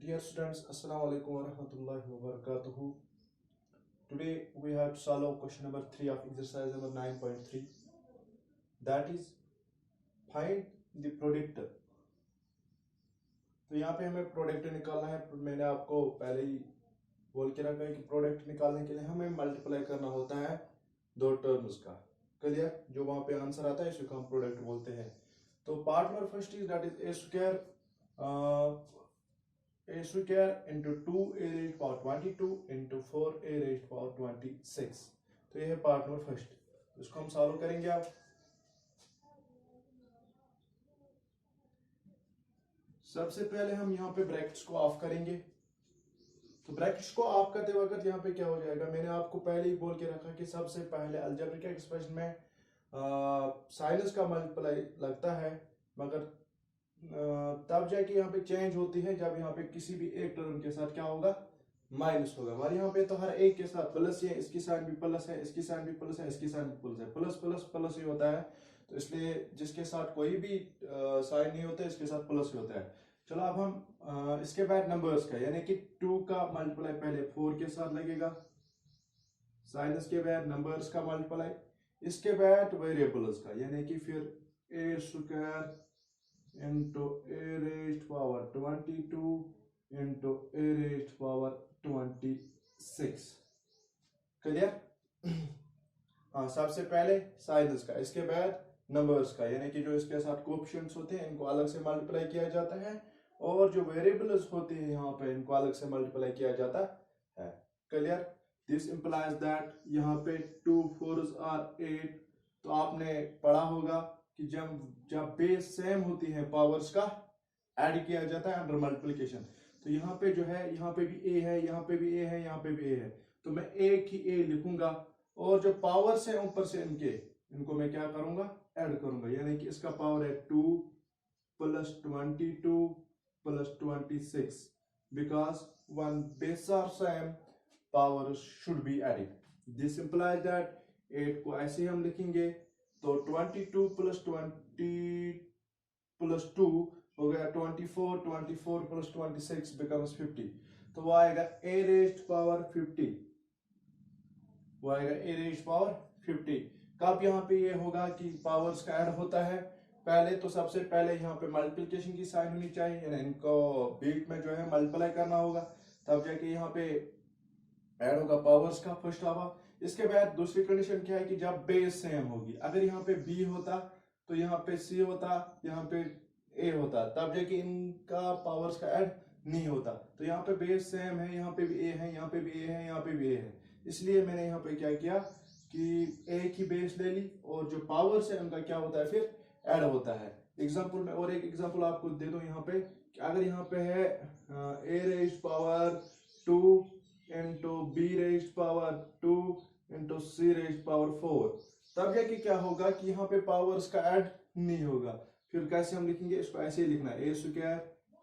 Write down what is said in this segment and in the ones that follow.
Dear students, Assalamu alaikum wa rahmatullahi wa barakatuhu. Today we have to solve question number 3 of exercise number 9.3. That is find the product. तो यहाँ पे हमें product निकालना है। मैंने आपको पहले ही बोल के रखा है कि प्रोडक्ट निकालने के लिए हमें मल्टीप्लाई करना होता है दो टर्म्स का। क्लियर? जो वहां पे आंसर आता है इसको हम प्रोडक्ट बोलते हैं। तो part number first is that is a square into 2a raised power 22 into 4a raised power 26। तो ये है पार्ट नंबर फर्स्ट। तो इसको हम सॉल्व करेंगे। आप सबसे पहले हम यहाँ पे ब्रैकेट्स को ऑफ करेंगे। तो ब्रैकेट्स को ऑफ करते वक्त यहाँ पे क्या हो जाएगा, मैंने आपको पहले ही बोल के रखा कि सबसे पहले अलजेब्रिक एक्सप्रेशन में साइनस का मल्टीप्लाई लगता है, मगर तब जाके यहाँ पे चेंज होती है जब यहाँ पे किसी भी एक टर्म के साथ क्या होगा, माइनस होगा। हमारे यहाँ पे तो हर एक के साथ प्लस ही है, इसकी साइन भी प्लस है, इसकी साइन भी प्लस है, इसकी साइन भी प्लस है, प्लस प्लस प्लस ही होता है। तो इसलिए जिसके साथ कोई भी साइन नहीं होता इसके साथ प्लस ही होता है। चलो अब हम इसके बाद नंबर्स का यानी कि 2 का मल्टीप्लाई पहले 4 के साथ लगेगा, साइनस के बाद नंबर्स का मल्टीप्लाई, इसके बाद वेरिएबल्स का यानी कि फिर ए स्क्वायर इंटू ए रेज्ड पावर 22 इंटू ए रेज्ड पावर 26। क्लियर? हाँ, सबसे पहले साइनस का, इसके बाद नंबर्स का यानी कि जो इसके साथ कोएफिशिएंट्स होते हैं इनको अलग से मल्टीप्लाई किया जाता है, और जो वेरिएबल्स होते हैं यहाँ पे इनको अलग से मल्टीप्लाई किया जाता है। क्लियर? दिस इंप्लाइज दैट यहाँ पे 2 4s आर 8। तो आपने पढ़ा होगा कि जब जब बेस सेम होती है पावर्स का ऐड किया जाता है अंडर मल्टीप्लिकेशन। तो यहाँ पे जो है, यहाँ पे भी ए है, यहाँ पे भी ए है, यहाँ पे भी ए है, तो मैं एक ही ए लिखूंगा, और जो पावर्स है ऊपर से इनको मैं क्या करूंगा, ऐड करूंगा। यानी कि इसका पावर है 2 plus 22 plus 26, because when base are same power should be added. This implies that 8 को ऐसे ही हम लिखेंगे, तो 22 प्लस 20 प्लस 2 हो गया 24, 24 प्लस 26 बिकम्स 50। तो वो आएगा ए रेज्ड पावर 50, वो आएगा ए रेज्ड पावर 50। कब यहाँ पे ये होगा कि पावर्स का ऐड होता है, पहले तो सबसे पहले यहाँ पे मल्टीप्लिकेशन की साइन होनी चाहिए, यानी इनको बीच में जो है मल्टीप्लाई करना होगा, तब जाके यहाँ पे ऐड होगा पावर्स का फर्स्ट हाफ। इसके बाद दूसरी कंडीशन क्या है कि जब बेस सेम होगी, अगर यहाँ पे बी होता तो यहाँ पे सी होता, यहाँ पे ए होता, तब जाके इनका पावर्स का ऐड नहीं होता। तो यहाँ पे बेस सेम है, यहाँ पे भी ए है, यहाँ पे भी ए है, यहाँ पे भी ए है, इसलिए मैंने यहाँ पे क्या किया कि एक ही बेस ले ली, और जो पावर्स है उनका क्या होता है फिर ऐड होता है। एग्जाम्पल में और एक एग्जाम्पल आपको दे दूं यहाँ पे कि अगर यहाँ पे है A raised power 2 into B raised power 2 into C raised power 4, तब जाके क्या होगा कि यहाँ पे पावर्स का ऐड नहीं होगा। फिर कैसे हम लिखेंगे, इसको ऐसे ही लिखना है, ए स्क्वायर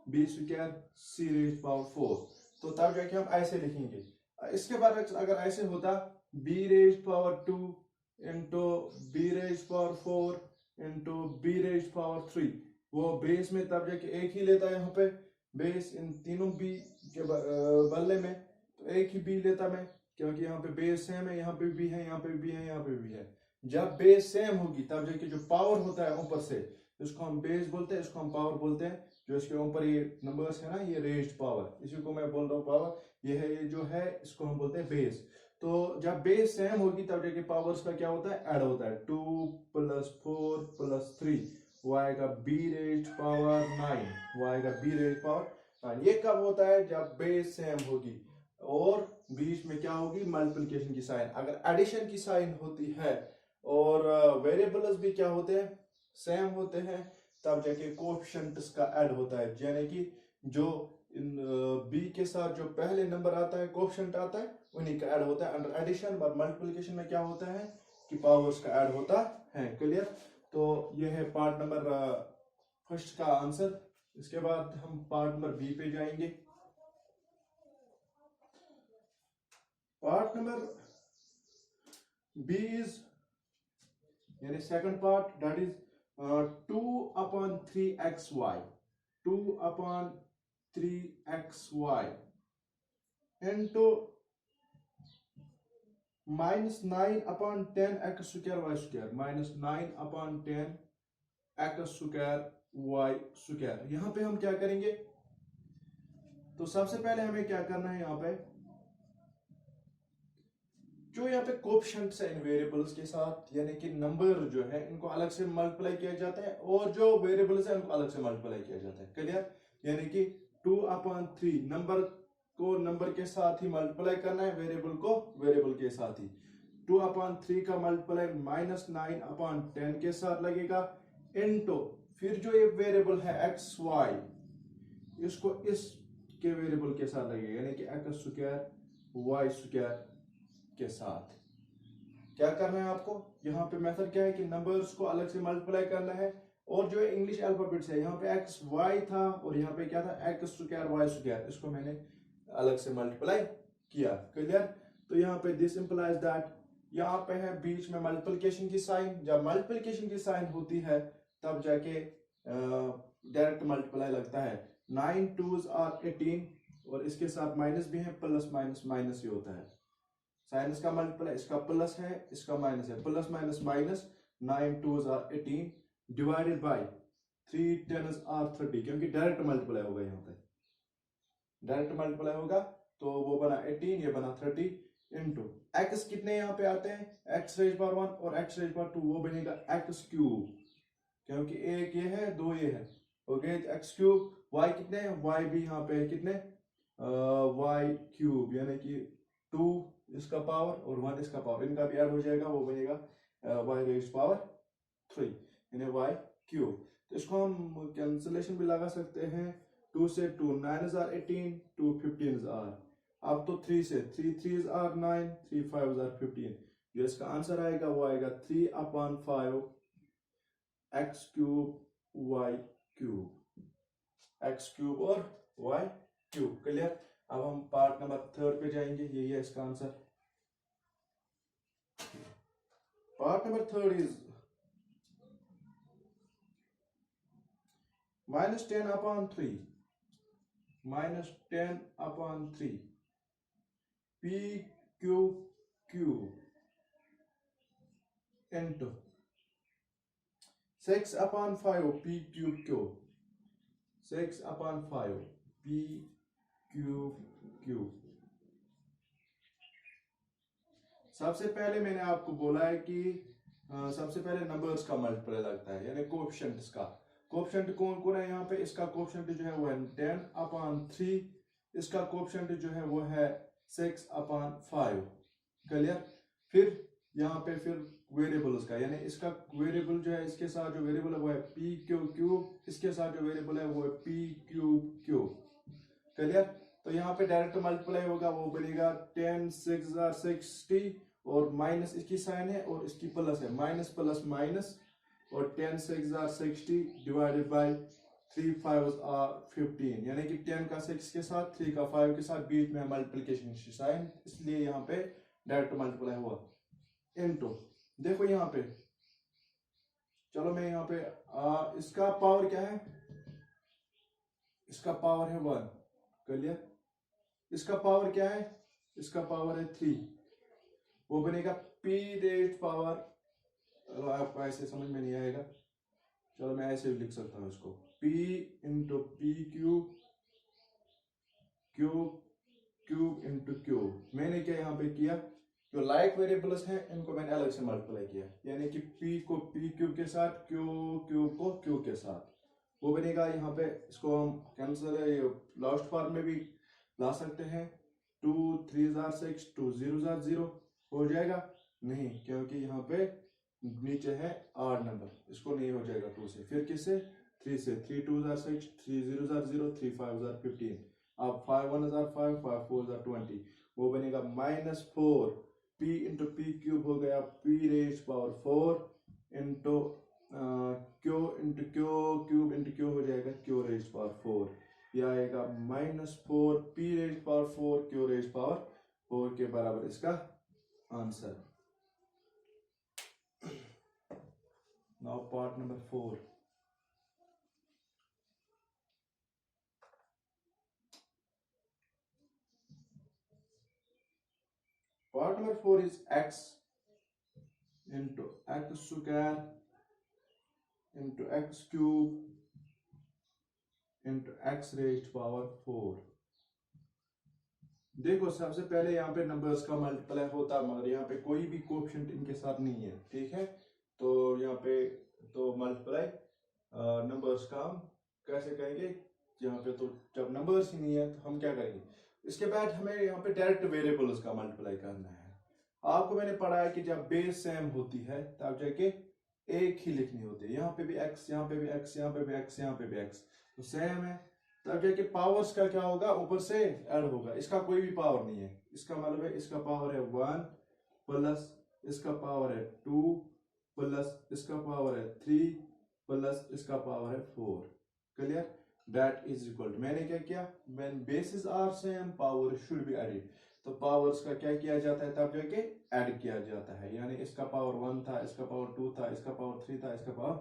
बी स्क्वायर सी रेज्ड पावर 4। तो तब जाके हम ऐसे लिखेंगे। इसके बाद अगर ऐसे होता B raised power 2 into B raised power 4 into B raised power 3, वो बेस में तब जाके एक ही लेता है, यहाँ पे बेस इन तीनों बी के बदले में तो एक ही बी लेता मैं, क्योंकि यहाँ पे बेस सेम है, यहाँ पे भी है, यहाँ पे भी है, यहाँ पे भी है। जब बेस सेम होगी तब जाके जो पावर होता है ऊपर से, इसको हम बेस बोलते हैं, इसको हम पावर बोलते हैं। जो इसके ऊपर ये नंबर्स है ना, ये रेज्ड पावर, इसी को मैं बोल रहा हूँ पावर, ये है, ये जो है इसको हम बोलते हैं बेस। तो जब बेस सेम होगी तब जाके पावर्स का क्या होता है, ऐड होता है। 2 प्लस 4 प्लस 3, वो आएगा बी रेज्ड पावर 9, वो आएगा बी रेज्ड पावर 9। ये कब होता है, जब बेस सेम होगी और बीच में क्या होगी, मल्टीप्लिकेशन की साइन। अगर एडिशन की साइन होती है और वेरिएबल्स भी क्या होते हैं, सेम होते हैं, तब जाके कोएफिशिएंट्स का ऐड होता है। यानी कि जो बी के साथ जो पहले नंबर आता है, कोएफिशिएंट आता है, उन्हीं का ऐड होता है अंडर एडिशन। और मल्टीप्लिकेशन में क्या होता है कि पावर्स का ऐड होता है। क्लियर? तो ये है पार्ट नंबर फर्स्ट का आंसर। इसके बाद हम पार्ट नंबर बी पे जाएंगे। पार्ट नंबर बी इज यानी second part, that is 2/3xy, 2/3 3xy into minus 9 upon 10 x square y square, minus 9 upon 10 x square y square। यहां पे हम क्या करेंगे, तो सबसे पहले हमें क्या करना है, यहां पे जो यहाँ पे कोफिशिएंट्स है इन वेरिएबल्स के साथ, यानी कि नंबर जो है इनको अलग से मल्टीप्लाई किया जाता है और जो वेरिएबल्स है उनको अलग से मल्टीप्लाई किया जाता है। क्लियर? यानी कि 2/3 नंबर को नंबर के साथ ही मल्टीप्लाई करना है, वेरिएबल को वेरिएबल के साथ ही। 2/3 का मल्टीप्लाई -9/10 के साथ लगेगा, इनटू फिर जो ये वेरिएबल है एक्स वाई, इसको इस के वेरिएबल के साथ लगेगा, यानी कि एक्स स्क्वायर वाई स्क्वायर के साथ। क्या करना है आपको, यहाँ पे मेथड क्या है कि नंबर्स को अलग से मल्टीप्लाई करना है, और जो इंग्लिश अल्फाबेट्स है यहाँ पे एक्स वाई था और यहाँ पे क्या था एक्स स्क्वायर वाई स्क्वायर, इसको मैंने अलग से मल्टीप्लाई किया। क्लियर? तो यहाँ पे दिस इंप्लाइज दैट, यहाँ पे है बीच में मल्टीप्लिकेशन की साइन, जब मल्टीप्लिकेशन की साइन होती है तब जाके डायरेक्ट मल्टीप्लाई लगता है। 9 2s आर 18 और इसके साथ माइनस भी है, प्लस माइनस माइनस ही होता है। साइनस का मल्टीप्लाई, इसका प्लस है इसका माइनस है, plus minus minus, 9 2s are 18 divided by 3 10s are 30, क्योंकि डायरेक्ट मल्टीप्लाई होगा, यहाँ पे डायरेक्ट मल्टीप्लाई होगा तो वो बना 18, ये बना 30, इनटू एक्स कितने यहाँ पे आते हैं, एक्स रेज पावर 1 और एक्स रेज पावर 2, वो बनेगा एक्स क्यूब, क्योंकि एक ये है दो ये है, ओके एक्स क्यूब। वाई कितने हैं, वाई भी यहाँ पे कितने, वाई क्यूब, यानी कि 2 इसका पावर और 1 इसका पावर, इनका भी ऐड हो जाएगा, वो बनेगा वाई रेज पावर 3, यानी वाई क्यूब। तो इसको हम कैंसिलेशन भी लगा सकते हैं, 2 से 2 9s आर 18, 2 15s आर, अब तो 3 से 3 3s आर 9, 3 5s आर 15, जो इसका आंसर आएगा वो आएगा 3/5 X cube Y cube, X cube और वाई क्यूब। क्लियर? अब हम पार्ट नंबर 3 पे जाएंगे, यही है इसका answer. Part number 3 is -10/3 -10/3 p cube cube into 6/5 p cube cube, 6/5 p cube cube. सबसे पहले मैंने आपको बोला है कि सबसे पहले नंबर्स का मल्टीप्लाई लगता है, यानी कोएफिशिएंट्स का। कोएफिशिएंट कौन कौन है यहाँ पे, इसका कोएफिशिएंट जो है वो है 10/3, इसका कोएफिशिएंट जो है वो है 6/5। क्लियर? फिर यहाँ पे फिर वेरिएबल्स का, यानी इसका वेरिएबल जो है, इसके साथ जो वेरिएबल है वो है पी क्यूब क्यूब, इसके साथ जो वेरिएबल है वो है पी क्यूब क्यूब। क्लियर? तो यहाँ पे डायरेक्ट मल्टीप्लाई होगा, वो बनेगा 10 6 आर 60 और माइनस इसकी साइन है और इसकी प्लस है, माइनस प्लस माइनस, और 10 6 आर 60 डिवाइडेड बाय 3 5 आर 15, यानी कि 10 का 6 के साथ 3 का 5 के साथ बीच में मल्टीप्लिकेशन की साइन, इसलिए यहाँ पे डायरेक्ट मल्टीप्लाई हुआ। इनटू देखो यहाँ पे, चलो मैं यहाँ पे इसका पावर क्या है, इसका पावर है 1। क्लियर? इसका पावर क्या है, इसका पावर है 3, वो बनेगा p रेज पावर, चलो आपको ऐसे समझ में नहीं आएगा, चलो मैं ऐसे भी लिख सकता हूँ इसको, p into P cube cube cube into cube. मैंने क्या यहाँ पे किया, जो लाइक वेरिएबल्स हैं इनको मैंने अलग से मल्टीप्लाई किया, यानी कि p को p क्यूब के साथ, q क्यूब को q के साथ, वो बनेगा यहाँ पे, इसको हम कैंसिल लास्ट फॉर्म में भी ला सकते हैं, 2 3s आर 6, 2 0s आर 0, हो जाएगा नहीं, क्योंकि यहाँ पे नीचे है आड नंबर, इसको नहीं हो जाएगा 2 से, फिर किससे 3 से, 3 2s are 6, 3 0s are 0, 3 5s are 15, अब 5 1s आर 5, 5 4s आर 20, वो बनेगा -4 p इंटू पी क्यूब हो गया p raise power 4 into Q into Q cube into Q हो जाएगा क्यू रेज पावर 4, यह आएगा -4 p raise power 4 Q raise power 4 के बराबर इसका answer. Now part number 4, part number 4 is x into x square into x cube into x raised power 4। देखो सबसे पहले यहाँ पे नंबर्स का मल्टीप्लाई होता है, मगर यहाँ पे कोई भी कोएफिशिएंट इनके साथ नहीं है, ठीक है। तो यहाँ पे तो मल्टीप्लाई नंबर्स का हम कैसे करेंगे, यहाँ पे तो जब नंबर्स ही नहीं है तो हम क्या करेंगे। इसके बाद हमें यहाँ पे डायरेक्ट वेरिएबल्स का मल्टीप्लाई करना है। आपको मैंने पढ़ा है कि जब बेस सेम होती है तब जाके एक ही लिखनी होती है। यहाँ पे भी x, यहाँ पे भी x, यहाँ पे भी x, यहाँ पे भी x, तो सेम है। तब जाके पावर्स का क्या होगा, ऊपर से ऐड होगा। इसका कोई भी पावर नहीं है, इसका मतलब है इसका पावर है 1 प्लस इसका पावर है 2 प्लस इसका पावर है 3 प्लस इसका पावर है 4। Clear, that is equal to, मैंने क्या किया, when bases are same power should be added. तो पावर्स का क्या किया जाता है, तब जाके ऐड किया जाता है। यानी इसका पावर 1 था, इसका पावर 2 था, इसका पावर 3 था, इसका पावर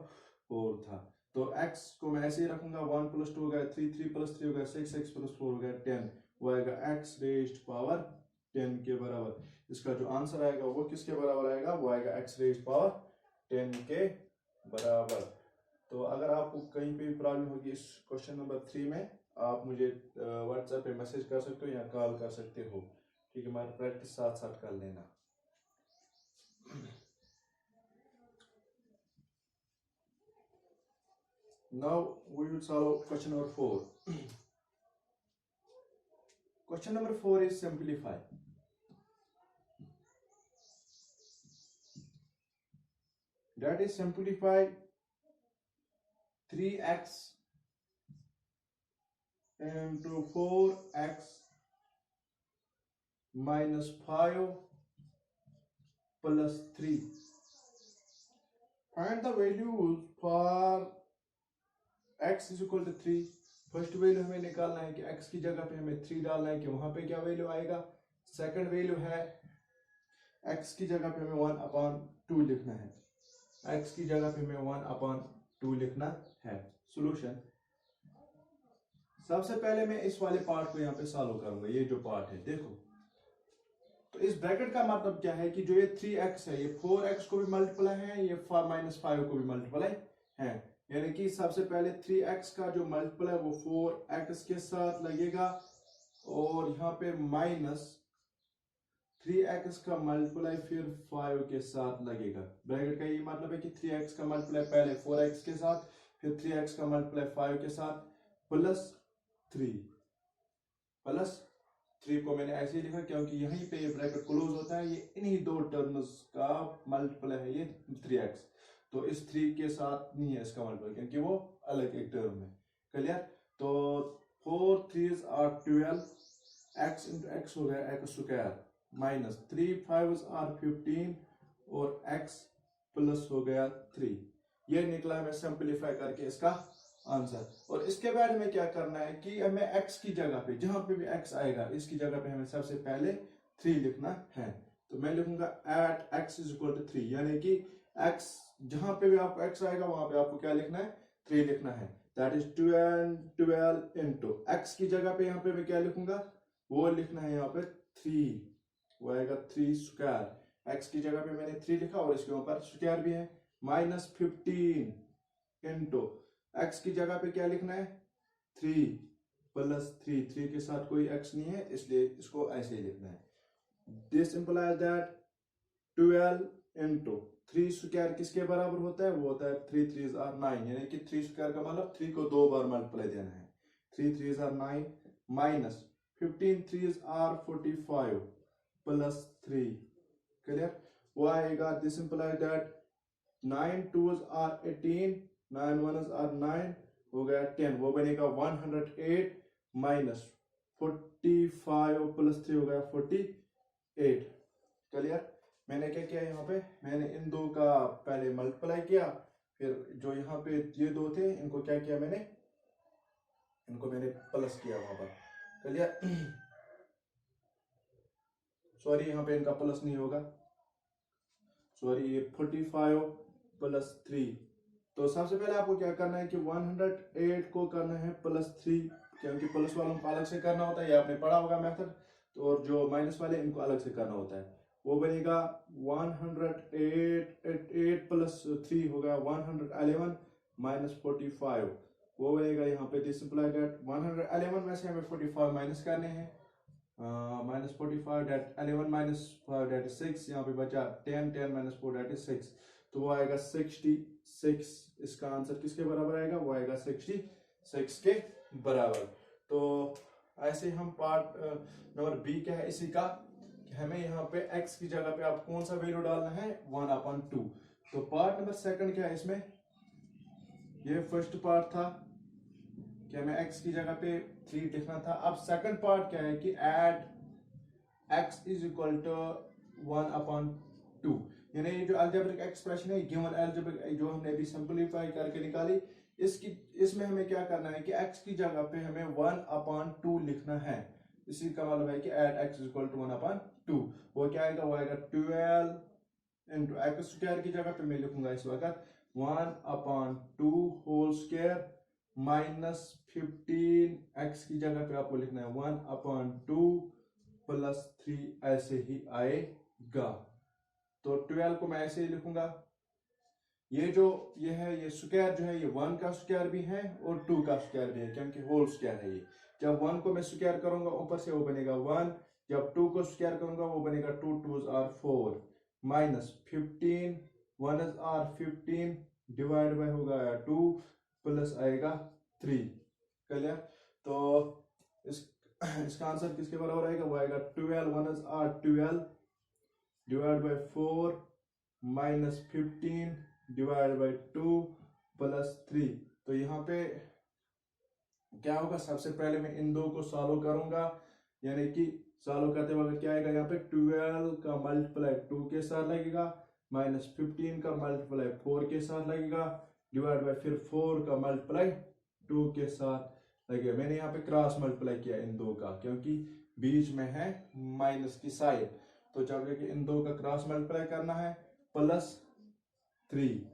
4 था। तो x को मैं ऐसे ही रखूंगा, 1 प्लस 2 हो गया 3, 3 प्लस 3 हो गया 6, 6 प्लस 4 हो गया 10, वो आएगा x रेज्ड पावर 10 के बराबर। इसका जो आंसर आएगा वो किसके बराबर आएगा, वो आएगा x रेज्ड पावर 10 के बराबर। तो अगर आपको कहीं पे भी प्रॉब्लम होगी इस क्वेश्चन नंबर 3 में, आप मुझे व्हाट्सएप पे मैसेज कर सकते हो या कॉल कर सकते हो, ठीक है। हमारी प्रैक्टिस साथ साथ कर लेना। Now we will solve question number 4. Question number 4 is simplify. That is simplify 3x into 4x minus 5 plus 3. Find the values for x is equal to 3। First value हमें निकालना है कि x की जगह पे हमें 3 डालना है कि वहां पे क्या वैल्यू आएगा। सेकंड वैल्यू है x की जगह पे हमें 1/2 लिखना है, x की जगह पे हमें 1/2 लिखना है। सॉल्यूशन, सबसे पहले मैं इस वाले पार्ट को यहाँ पे सॉल्व करूंगा। ये जो पार्ट है देखो, तो इस ब्रैकेट का मतलब क्या है कि जो ये 3x है ये 4x को भी मल्टीप्लाई है, ये -5 को भी मल्टीप्लाई है। यानी कि सबसे पहले 3x का जो मल्टीप्लाई वो 4x के साथ लगेगा, और यहाँ पे -3x का मल्टीप्लाई फिर 5 के साथ लगेगा। ब्रैकेट का ये मतलब है कि 3x का मल्टीप्लाई पहले 4x के साथ, फिर 3x का मल्टीप्लाई 5 के साथ, प्लस 3 को मैंने ऐसे ही लिखा क्योंकि यहीं पे ये ब्रैकेट क्लोज होता है, ये इन्हीं दो टर्म्स का मल्टीप्लाई है ये 3x। तो इस 3 के साथ नहीं है इसका मल्टीप्लाई क्योंकि वो अलग एक टर्म है। क्लियर, तो 4 3s are 12, x into x हो गया x square, minus 3 5s are 15 और x प्लस हो गया 3। ये निकला हमें सिंपलीफाई करके इसका आंसर। और इसके बाद हमें क्या करना है कि हमें x की जगह पे जहां पे भी x आएगा इसकी जगह पे हमें सबसे पहले 3 लिखना है। तो मैं लिखूंगा at x is equal to 3, यानी कि x जहां पे भी आपको x आएगा वहां पे आपको क्या लिखना है, 3 लिखना है। दैट इज 12 इंटू x की जगह पे यहाँ पे मैं क्या लिखूंगा, वो लिखना है यहाँ पे 3, वो आएगा 3 स्क्वायर। x की जगह पे मैंने 3 लिखा और इसके ऊपर स्क्वायर भी है, माइनस 15 इंटू x की जगह पे क्या लिखना है 3 प्लस 3 के साथ कोई x नहीं है इसलिए इसको ऐसे ही लिखना है। This implies that 12 into 3 square किसके बराबर होता है, वो होता है 3 3s are 9, यानी कि 3 स्क्वायर का मतलब 3 को 2 बार मल्टीप्लाई देना है। 3 3s are 9 minus 15 3s are 45 plus 3। Clear, वो आएगा this implies that 9 2s are 18 9 1s are 9 हो गया 10, वो बनेगा 108 माइनस 45 प्लस 3 हो गया 48। क्लियर, मैंने क्या किया यहाँ पे, मैंने इन दो का पहले मल्टीप्लाई किया, फिर जो यहाँ पे ये दो थे इनको क्या किया मैंने, इनको मैंने प्लस किया वहां पर। क्लियर, सॉरी यहाँ पे इनका प्लस नहीं होगा, सॉरी ये 45 प्लस 3। तो सबसे पहले आपको क्या करना है कि 108 को करना है प्लस 3, क्योंकि प्लस वालों को अलग से करना होता है, ये आपने पढ़ा होगा मेथड। तो और जो माइनस वाले इनको अलग से करना होता है। वो बनेगा 108 प्लस 3 होगा 111 माइनस 45, वो बनेगा यहाँ पे दिस इम्प्लाई दैट 111 में से हमें 45 माइनस करने हैं, minus 45 that 11 minus 5 that is 6, यहाँ पे बचा 10 माइनस 4 दैट इज 6, तो वो आएगा 66। इसका आंसर किसके बराबर आएगा, वो आएगा 66 के बराबर। तो ऐसे हम पार्ट नंबर बी क्या है इसी का, हमें यहाँ पे x की जगह पे आप कौन सा वैल्यू डालना है 1/2। तो पार्ट नंबर सेकंड क्या है इसमें, ये फर्स्ट पार्ट था कि हमें x की जगह पे 3 लिखना था। अब सेकंड पार्ट क्या है कि at x is equal to 1/2, यानी ये जो अलजेब्रिक एक्सप्रेशन है गिवन अलजेब्रिक जो हमने अभी सिंपलीफाई करके निकाली, इसमें हमें क्या करना है कि x की जगह पे हमें 1/2 लिखना है। इसी का मतलब है कि at x is equal to 1/2, वो क्या आएगा, वो आएगा 12 इंटू एक्स स्क्वायर की जगह पे मैं लिखूंगा इस वक्त 1/2 होल स्क्वायर माइनस 15, x की जगह पे आपको लिखना है 1/2 प्लस 3, ऐसे ही आएगा। तो 12 को मैं ऐसे ही लिखूंगा, ये जो ये है ये स्क्वायर जो है ये 1 का स्क्वायर भी है और 2 का स्क्वायर भी है क्योंकि होल स्क्वायर है ये। जब 1 को मैं स्क्वायर करूंगा ऊपर से वो बनेगा 1, जब 2 को स्क्वायर करूंगा वो बनेगा 2 2s are 4 minus 15 1s are 15 divide by होगा 2 प्लस आएगा 3, क्लियर। तो इसका आंसर किसके बराबर आएगा, वो आएगा 12 1s are 12 divide by 4 minus 15 divide by 2 plus 3। तो यहाँ पे क्या होगा, सबसे पहले मैं इन दो को सॉल्व करूंगा, यानी कि सॉल्व करते वक्त क्या आएगा, यहाँ पे 12 का मल्टीप्लाई 2 के साथ लगेगा माइनस 15 का मल्टीप्लाई 4 के साथ लगेगा डिवाइड बाय फिर 4 का मल्टीप्लाई 2 के साथ लगेगा। मैंने यहाँ पे क्रॉस मल्टीप्लाई किया इन दो का क्योंकि बीच में है माइनस की साइड, तो जब कि इन दो का क्रॉस मल्टीप्लाई करना है प्लस 3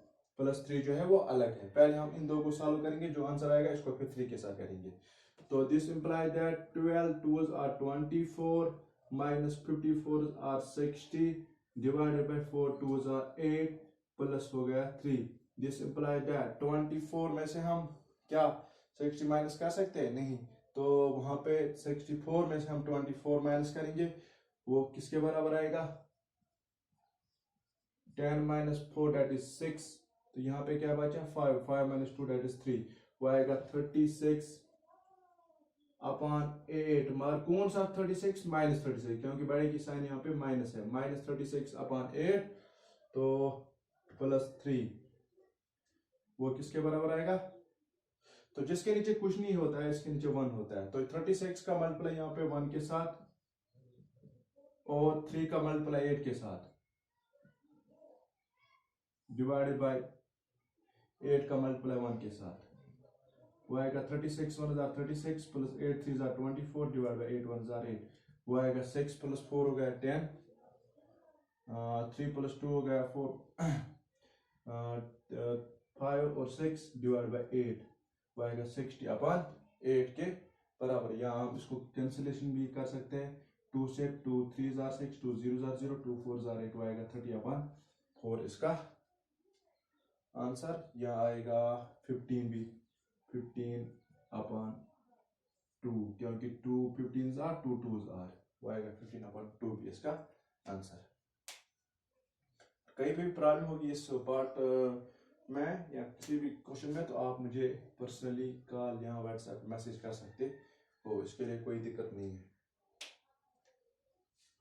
जो है वो अलग है। पहले हम इन दो को सॉल्व करेंगे, जो आंसर आएगा इसको फिर 3 के साथ करेंगे। तो this imply that 12 2s are 24 minus 54 are 60 divided by 4 2s are 8 plus हो गया 3। दिस इंप्लाई दैट 24 में से हम क्या 60 माइनस कर सकते हैं, नहीं, तो वहां पे 64 में से हम 24 माइनस करेंगे, वो किसके बराबर आएगा 10 माइनस 4 दैट इज 6, तो यहाँ पे क्या बचा 5 माइनस 2 दैट इज 3, वो आएगा 36 अपॉन 8, मगर कौन सा 36 माइनस 36 क्योंकि बड़े की साइन यहाँ पे माइनस है, माइनस 36 अपॉन 8 तो प्लस 3, वो किसके बराबर आएगा, तो जिसके नीचे कुछ नहीं होता है इसके नीचे 1 होता है, तो 36 का मल्टीप्लाई यहाँ पे 1 के साथ और 3 का मल्टीप्लाई 8 के साथ डिवाइडेड बाय 8 का मल्टीप्लाई 1 के साथ, वो आएगा 36 1 are 36 plus 8 3 are 24 divide by 8 1 are 8, वो आएगा 6 प्लस 4 हो गया 10, 3 प्लस 2 हो गया 4, 5 और 6 डिवाइड बाय 8, वो आएगा 60 अपॉन 8 के बराबर। या आप इसको कैंसिलेशन भी कर सकते हैं, 2 से 2 3 are 6 2 0 are 0 2 4 are 8, वो आएगा 30 अपॉन 4 इसका आंसर। यहाँ आएगा 15 भी 15 अपॉन 2 क्योंकि 2 15s are 2 2s are, वो आएगा 15 अपॉन 2 भी इसका आंसर। कहीं भी प्रॉब्लम होगी इस पार्ट में या किसी भी क्वेश्चन में तो आप मुझे पर्सनली कॉल या व्हाट्सएप मैसेज कर सकते हो, इसके लिए कोई दिक्कत नहीं है।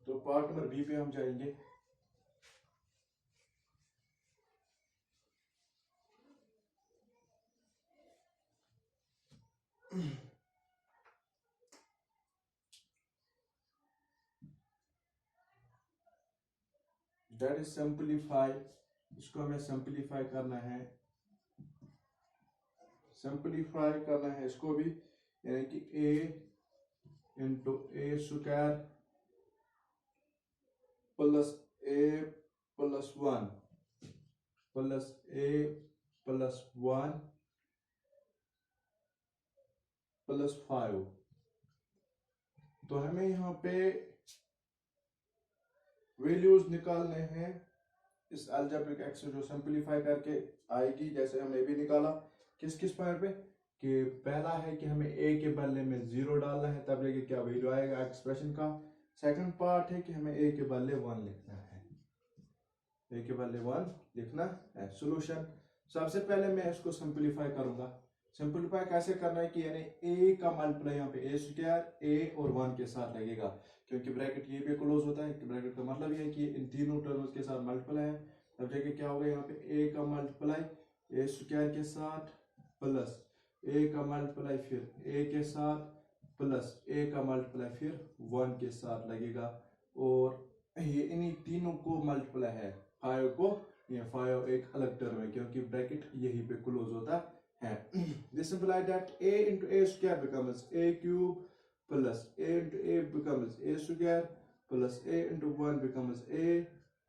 तो पार्ट नंबर बी पे हम जाएंगे। दैट इज सिंपलीफाई, इसको हमें सिंपलीफाई करना है, सिंपलीफाई करना है इसको भी, यानी कि a into A square plus A plus 1 plus A plus 1 plus 5। तो हमें यहाँ पे वैल्यूज निकालने हैं इस अलजेब्रिक एक्सप्रेशन जो सिंपलीफाई करके आएगी, जैसे हमने भी निकाला किस किस पॉइंट पे, कि पहला है कि हमें ए के बदले में 0 डालना है, तब लेके क्या वैल्यू आएगा एक्सप्रेशन का। सेकंड पार्ट है कि हमें ए के बदले 1 लिखना है, ए के बदले 1 लिखना है। सोल्यूशन सबसे पहले मैं इसको सिंपलीफाई करूंगा। सिंपलीफाई कैसे करना है कि यानी ए का मल्टीप्लाई यहाँ पे ए स्क्वायर ए और 1 के साथ लगेगा, क्योंकि ब्रैकेट ये भी क्लोज होता है, कि ब्रैकेट का मतलब ये है कि इन तीनों टर्म्स के साथ मल्टीप्लाई है, तब जाके क्या होगा यहाँ पे ए का मल्टीप्लाई ए स्क्वायर के साथ प्लस ए का मल्टीप्लाई फिर ए के साथ प्लस ए का मल्टीप्लाई फिर 1 के साथ लगेगा, और ये इन्हीं तीनों को मल्टीप्लाई है 5 को, ये 5 एक अलग टर्म है क्योंकि ब्रैकेट यहीं पे क्लोज होता है। This implies that a into a square becomes a cube plus a into a becomes a square plus a into 1 becomes a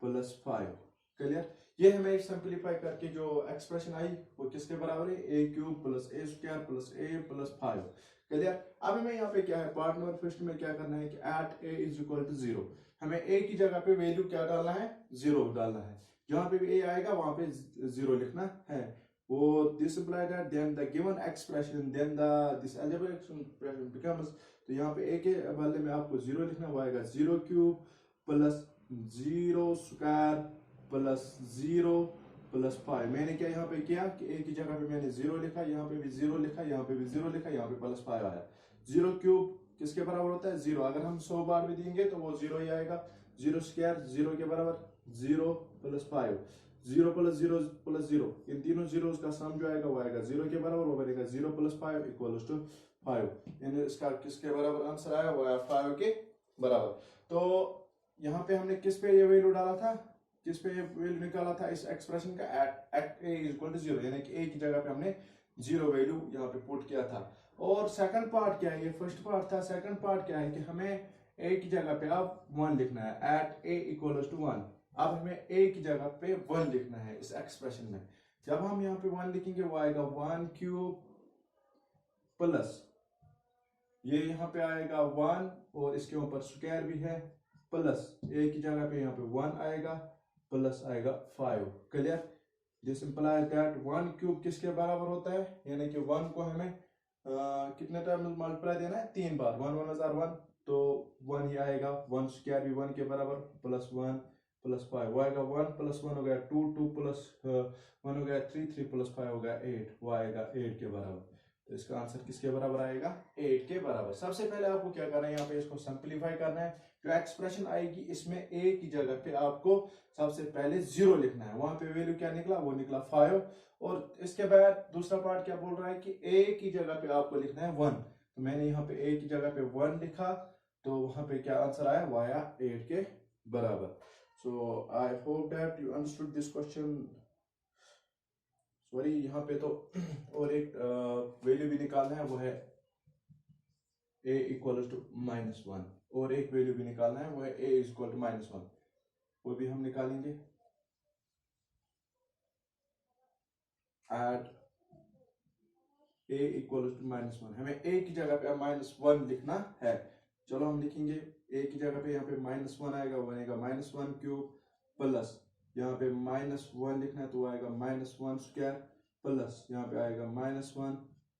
plus 5। Clear? ये हमें सिंपलीफाई करके जो एक्सप्रेशन आई वो किसके बराबर है, a cube plus a square plus a plus 5। Clear? अब हमें यहाँ पे क्या है, पार्ट नंबर फर्स्ट में क्या करना है कि at a is equal to 0 हमें a की जगह पे वैल्यू क्या डालना है, 0 डालना है, जहां पे भी a आएगा वहां पे 0 लिखना है। वो this imply that then the given expression then the this algebraic expression becomes, तो यहाँ पे a के बदले में आपको 0 लिखना, वो आएगा 0 cube plus 0 square plus 0 plus 5। मैंने क्या यहाँ पे किया कि a की जगह पे मैंने 0 लिखा, यहाँ पे भी 0 लिखा, यहाँ पे भी 0 लिखा, यहाँ पे प्लस 5 आया। 0 क्यूब किसके बराबर होता है, 0। अगर हम 100 बार भी देंगे तो वो 0 ही आएगा। 0 स्क्वायर 0 के बराबर 0 प्लस 5, 0 प्लस 0 प्लस 0, इन तीनों जीरोस का सम जो आएगा वो आएगा 0 के बराबर, वो बनेगा 0 प्लस 5 इक्वल्स टू 5। यानी इसका किसके बराबर आंसर आया, वो आया 5 के बराबर। तो यहाँ पे हमने किस पे ये वैल्यू डाला था, किस पे ये वैल्यू निकाला था इस एक्सप्रेशन का, एट ए इक्वल टू 0, यानी कि ए की जगह पे हमने 0 वैल्यू यहाँ पे पुट किया था। और सेकंड पार्ट क्या है, ये फर्स्ट पार्ट था, सेकंड पार्ट क्या है कि हमें ए की जगह पे अब 1 लिखना है, एट ए इक्वल्स टू 1। अब हमें a की जगह पे 1 लिखना है इस एक्सप्रेशन में। जब हम यहाँ पे 1 लिखेंगे वो आएगा 1 क्यूब प्लस ये यहाँ पे आएगा 1 और इसके ऊपर स्क्वायर भी है, प्लस a की जगह पे यहाँ पे 1 आएगा प्लस आएगा 5। Clear? This implies that 1 cube किसके बराबर होता है, यानी कि 1 को हमें कितने टाइम मल्टीप्लाई देना है, 3 बार। 1 1 हजार 1, तो 1 ही आएगा। 1 स्क्वायर भी 1 के बराबर, प्लस 1 प्लस 5, वो आएगा 1 प्लस 1 हो गया 2, 2 प्लस 1 हो गया 3, 3 प्लस 5 हो गया 8, वो आएगा 8 के बराबर। तो इसका आंसर किसके बराबर आएगा, 8 के बराबर। सबसे पहले आपको क्या करना है, यहाँ पे इसको सिंपलीफाई करना है। जो एक्सप्रेशन आएगी इसमें a की जगह पे आपको सबसे पहले 0 लिखना है, वहां पे वैल्यू क्या निकला, वो निकला 5। और इसके बाद दूसरा पार्ट क्या बोल रहा है कि a की जगह पे आपको लिखना है 1, तो मैंने यहाँ पे a की जगह पे 1 लिखा, तो वहां पे क्या आंसर आया, वो आया 8 के बराबर। So I hope that you understood this question. Sorry, यहाँ पे तो और एक वैल्यू भी निकालना है, वो है a इक्वल टू -1, और एक वैल्यू भी निकालना है, वो है a इज इक्वल टू -1, वो भी हम निकालेंगे। एट a इक्वल टू -1, हमें a की जगह पे -1 लिखना है। चलो हम लिखेंगे a की जगह पे यहाँ पे -1 आएगा, वो बनेगा -1 क्यूब प्लस यहाँ पे -1 लिखना है, तो आएगा -1 स्क्वायर प्लस यहाँ पे आएगा -1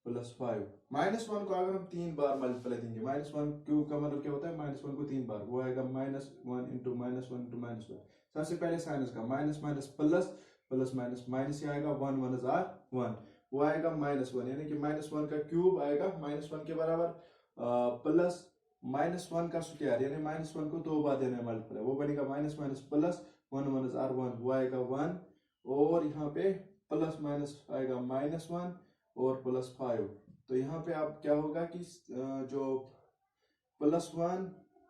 प्लस 5। -1 को अगर हम 3 बार मल्टीप्लाई देंगे, -1 क्यूब का मतलब क्या होता है, -1 को 3 बार, वो आएगा -1 इंटू -1 इंटू -1। सबसे पहले साइन इसका minus minus plus, plus minus minus ही आएगा, 1 1 हजार 1, वो आएगा -1, यानी कि -1 का क्यूब आएगा -1 के बराबर, प्लस -1 का स्क्वायर, यानी -1 को 2 बार देना है मल्टीप्लाई, वो बनेगा माइनस माइनस प्लस 1 1 हजार 1, वो आएगा 1, और यहाँ पे प्लस माइनस आएगा -1 और प्लस 5। तो यहाँ पे आप क्या होगा कि जो +1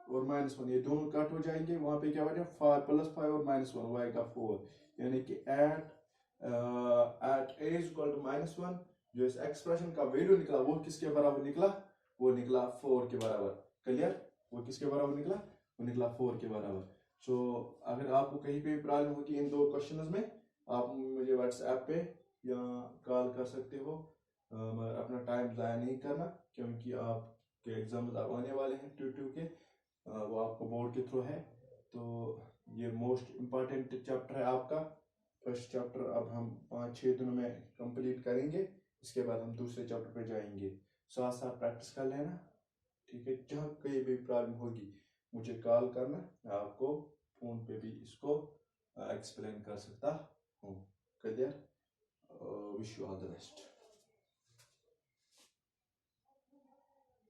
और -1 ये दोनों कट हो जाएंगे, वहां पे क्या बचा, +5 और -1, वो आएगा 4, यानी कि एट a इक्वल टू -1 जो इस एक्सप्रेशन का वैल्यू निकला वो किसके बराबर निकला, वो निकला 4 के बराबर। क्लियर? वो किसके बराबर निकला, वो निकला 4 के बराबर। सो अगर आपको कहीं पे प्रॉब्लम होती है इन दो क्वेश्चंस में, आप मुझे व्हाट्सएप पे या कॉल कर सकते हो, मगर अपना टाइम ज़ाया नहीं करना, क्योंकि आपके एग्जाम अब आने वाले हैं ट्यूटिव के, वो आपको बोर्ड के थ्रू है, तो ये मोस्ट इम्पॉर्टेंट चैप्टर है आपका। फर्स्ट चैप्टर अब हम 5-6 दिनों में कंप्लीट करेंगे, इसके बाद हम दूसरे चैप्टर पे जाएंगे। साथ साथ प्रैक्टिस कर लेना, ठीक है। जहाँ कहीं भी प्रॉब्लम होगी मुझे कॉल करना, मैं आपको फ़ोन पे भी इसको एक्सप्लेन कर सकता हूँ। Clear? Wish you all the best.